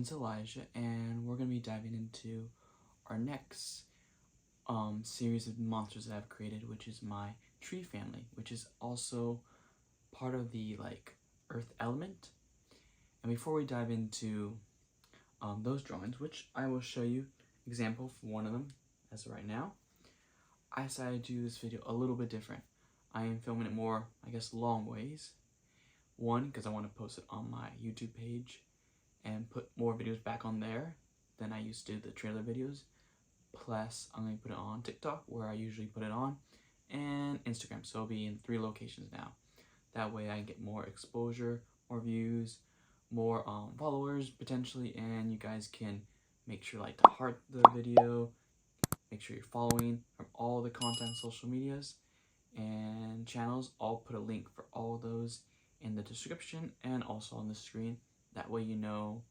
name is Elijah, and we're going to be diving into our next series of monsters that I've created, which is my tree family, which is also part of the earth element. And before we dive into those drawings, which I will show you example for one of them as of right now, I decided to do this video a little bit different. I am filming it more, I guess, long ways. One, because I want to post it on my YouTube page and put more videos back on there than I used to do the trailer videos. Plus, I'm going to put it on TikTok, where I usually put it on, and Instagram. So it'll be in 3 locations now. That way I get more exposure, more views, more followers potentially, and you guys can make sure to heart the video, make sure you're following from all the content social medias and channels. I'll put a link for all of those in the description and also on the screen. That way you know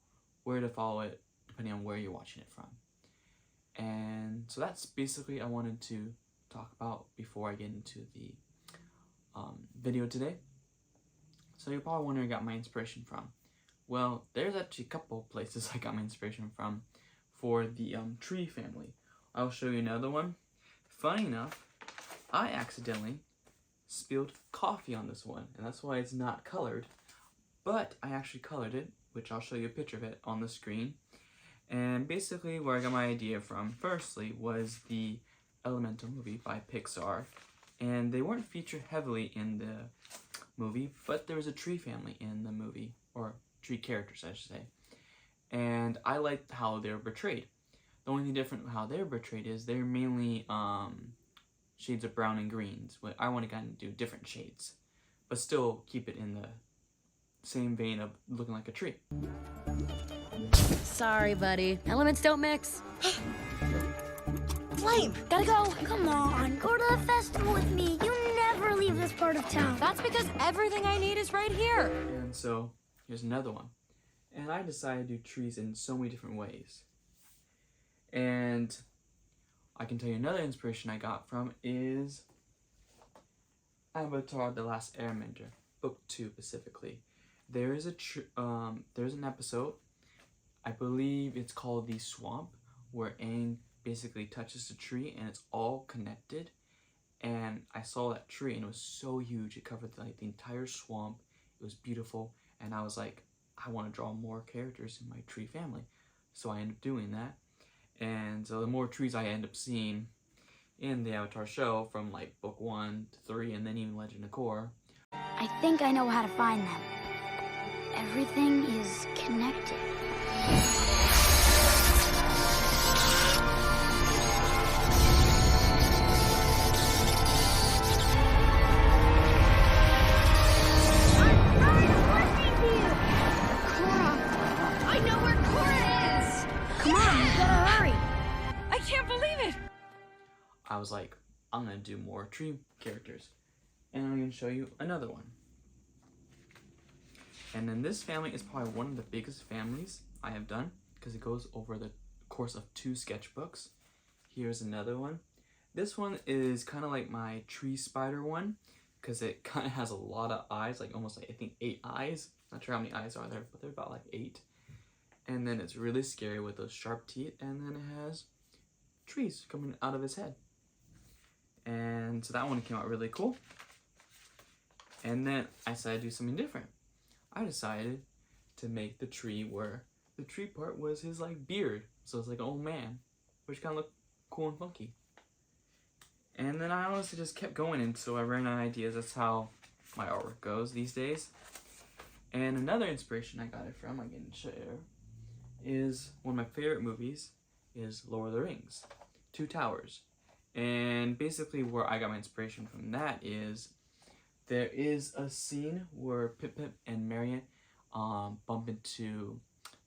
where to follow it depending on where you're watching it from. And so that's basically I wanted to talk about before I get into the video today. So you're probably wondering where I got my inspiration from. Well, there's actually a couple places I got my inspiration from for the tree family. I'll show you another one. Funny enough, I accidentally spilled coffee on this one, and that's why it's not colored. But I actually colored it, which I'll show you a picture of it on the screen. And basically where I got my idea from, firstly, was the Elemental movie by Pixar. And they weren't featured heavily in the movie, but there was a tree family in the movie, or tree characters, I should say. And I liked how they were portrayed. The only thing different with how they're portrayed is they're mainly shades of brown and greens. But I want to kind of do different shades, but still keep it in the same vein of looking like a tree. Sorry, buddy. Elements don't mix. Flame! Gotta go. Come on, go to the festival with me. You never leave this part of town. That's because everything I need is right here. And so, here's another one. And I decided to do trees in so many different ways. And I can tell you another inspiration I got from is Avatar: The Last Airbender, Book 2 specifically. There is there's an episode, I believe it's called The Swamp, where Aang basically touches the tree and it's all connected. And I saw that tree and it was so huge. It covered the entire swamp. It was beautiful. And I was like, I want to draw more characters in my tree family. So I ended up doing that. And so the more trees I end up seeing in the Avatar show, from book 1 to 3 and then even Legend of Korra. I think I know how to find them. Everything is connected. I was like, I'm going to do more tree characters. And I'm going to show you another one. And then this family is probably one of the biggest families I have done, because it goes over the course of 2 sketchbooks. Here's another one. This one is kind of like my tree spider one, because it kind of has a lot of eyes, almost I think 8 eyes. Not sure how many eyes are there, but they're about 8. And then it's really scary with those sharp teeth, and then it has trees coming out of his head. And so that one came out really cool. And then I decided to do something different. I decided to make the tree where the tree part was his beard. So it's like an old man, which kind of looked cool and funky. And then I honestly just kept going, and so I ran out of ideas. That's how my artwork goes these days. And another inspiration I got it from, I can share, is one of my favorite movies is Lord of the Rings, Two Towers. And basically where I got my inspiration from that is there is a scene where Pip and Merry bump into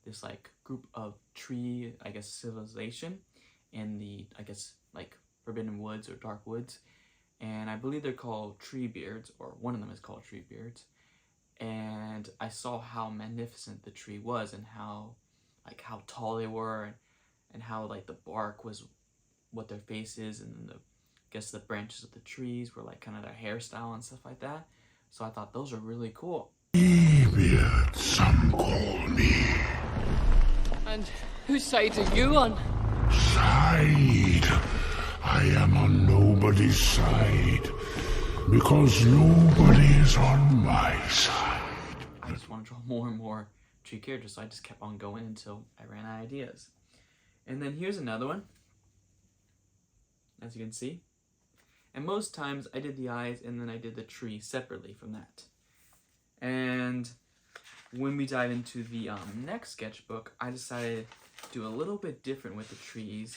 this group of tree, civilization in the, Forbidden Woods or Dark Woods. And I believe they're called Treebeards, or one of them is called Treebeards. And I saw how magnificent the tree was, and how tall they were, and how the bark was what their face is, and then the branches of the trees were kind of their hairstyle and stuff like that. So I thought those are really cool. Treebeard, some call me. And whose side are you on? Side. I am on nobody's side. Because nobody is on my side. I just want to draw more and more tree characters, so I just kept on going until I ran out of ideas. And then here's another one, as you can see. And most times I did the eyes and then I did the tree separately from that. And when we dive into the next sketchbook, I decided to do a little bit different with the trees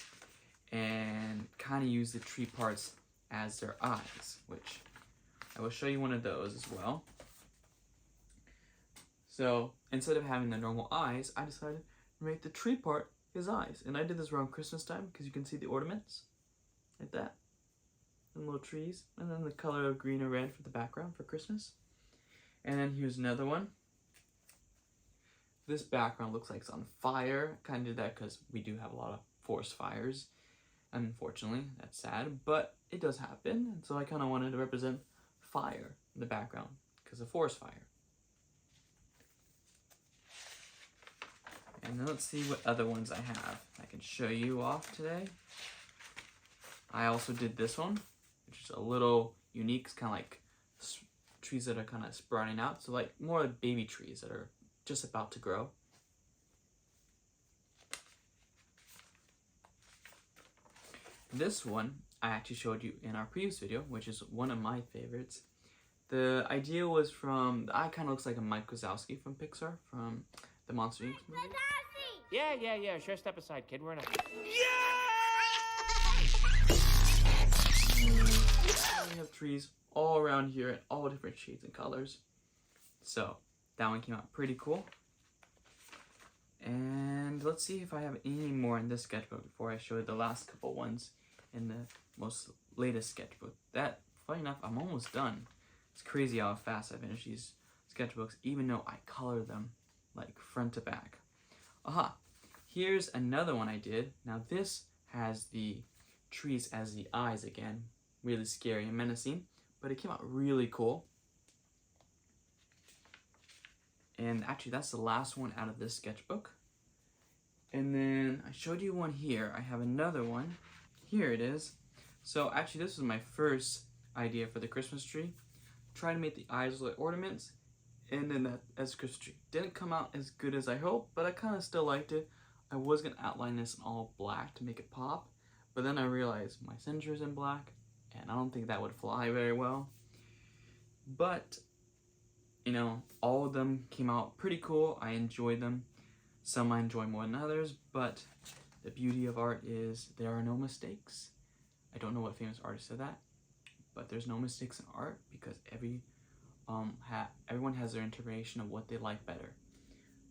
and kind of use the tree parts as their eyes, which I will show you one of those as well. So instead of having the normal eyes, I decided to make the tree part his eyes. And I did this around Christmas time because you can see the ornaments like that. And little trees. And then the color of green or red for the background for Christmas. And then here's another one. This background looks like it's on fire. Kind of did that because we do have a lot of forest fires. Unfortunately, that's sad, but it does happen. And so I kind of wanted to represent fire in the background because of forest fire. And then let's see what other ones I have I can show you off today. I also did this one, which is a little unique. It's kind of like trees that are kind of sprouting out. So like more like baby trees that are just about to grow. This one I actually showed you in our previous video, which is one of my favorites. The idea was from, the eye kind of looks like a Mike Wazowski from Pixar, from the Monster Inc. movie. Yeah, sure, step aside, kid, we're in a... We have trees all around here in all different shades and colors. So that one came out pretty cool. And let's see if I have any more in this sketchbook before I show you the last couple ones in the most latest sketchbook. That, funny enough, I'm almost done. It's crazy how fast I finish these sketchbooks, even though I color them like front to back. Aha! Here's another one I did. Now this has the trees as the eyes again. Really scary and menacing, but it came out really cool. And actually that's the last one out of this sketchbook. And then I showed you one here. I have another one. Here it is. So actually this was my first idea for the Christmas tree. Try to make the eyes like ornaments, and then that as a Christmas tree. Didn't come out as good as I hoped, but I kind of still liked it. I was going to outline this in all black to make it pop, but then I realized my center is in black, and I don't think that would fly very well. But, you know, all of them came out pretty cool. I enjoyed them. Some I enjoy more than others, but the beauty of art is there are no mistakes. I don't know what famous artist said that, but there's no mistakes in art because everyone has their interpretation of what they like better.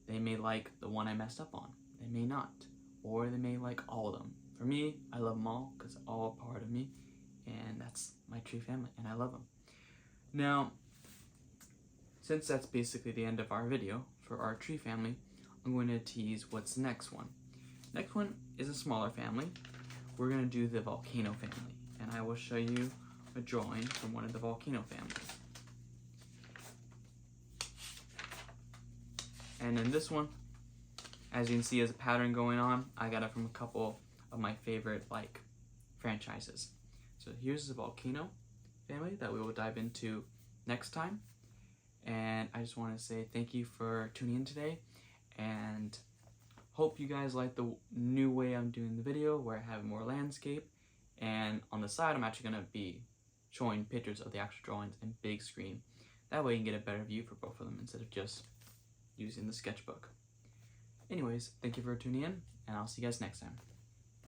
They may like the one I messed up on. They may not. Or they may like all of them. For me, I love them all because they're all a part of me. And that's my tree family, and I love them. Now, since that's basically the end of our video for our tree family, I'm going to tease what's the next one. Next one is a smaller family. We're going to do the volcano family. And I will show you a drawing from one of the volcano families. And in this one, as you can see, there's a pattern going on. I got it from a couple of my favorite franchises. So here's the volcano family that we will dive into next time. And I just want to say thank you for tuning in today, and hope you guys like the new way I'm doing the video where I have more landscape, and on the side I'm actually going to be showing pictures of the actual drawings in big screen. That way you can get a better view for both of them instead of just using the sketchbook. Anyways, thank you for tuning in, and I'll see you guys next time.